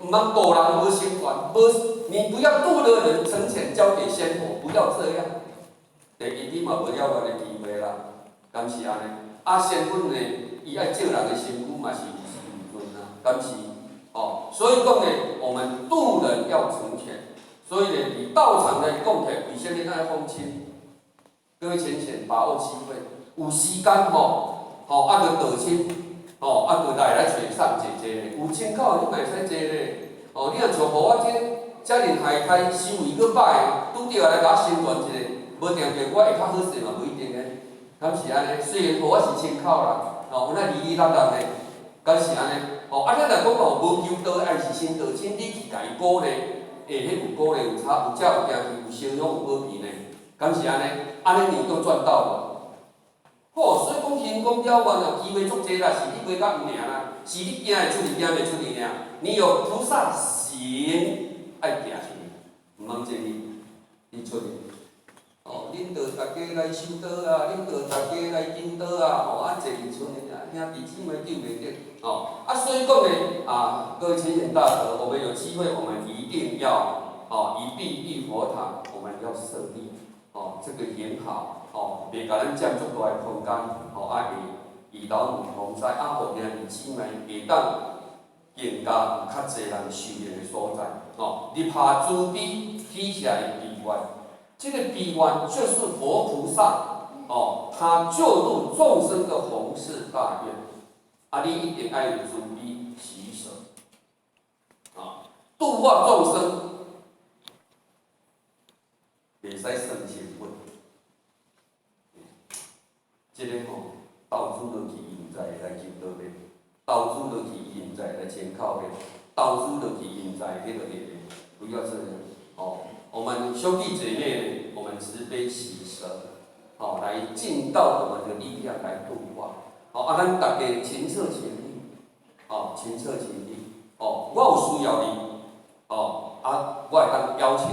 唔通度人无心烦，你不要度的人成全交给仙佛，不要这样。第一，你嘛无了我的机会啦，敢是安尼？啊，身份呢，伊爱借人的身躯嘛是有时有分啊，敢是？哦，所以讲呢，我们度人要成全，所以呢，以道场来讲起，为什么爱放轻？各位浅浅把握机会，有时间啊就道亲，啊就来找上姐姐有请口你嘛会使坐咧，你若像互我遮尔海苔收益佫歹，拄着来甲我宣传一下，无定定我会较好势嘛，无一定诶，敢是安尼？虽然互我是请口啦，有那哩哩啦啦咧，敢是安尼？咱若讲无求道爱是先道亲，你去家己鼓励，迄有鼓励有差，有正有行气，有相拥有保庇呢，敢是安尼？安尼你就赚到了。所以讲行功了愿哦，机会足济啦，是你袂甲毋尔啦，是你行会出去，行袂出去尔。你有菩萨行，爱行出去，毋通坐你出去。恁着大家来修道啊，恁着大家来求道啊，坐伫厝里啊，兄弟姊妹救袂得。所以讲呢，各位浅显大德，我们有机会，我们一定要一壁立佛堂，我们要设立这个也好。袂甲咱占足大个空间，会与老母同在，互兄弟姊妹会当更加有较侪人修炼的所在。立下慈悲，体下的悲愿，这个悲愿就是佛菩萨他救度众生的宏誓大愿。你一定要有慈悲喜舍，度化众生，袂使生成本。这个投资落去现在来求道的，投资落去现在来请靠的，投资落去现在迄个不要这样。我们兄弟姐妹，我们慈悲喜舍，来尽到我们的力量来度化。咱大家勤策勤力，勤策勤力。我有需要你，我会当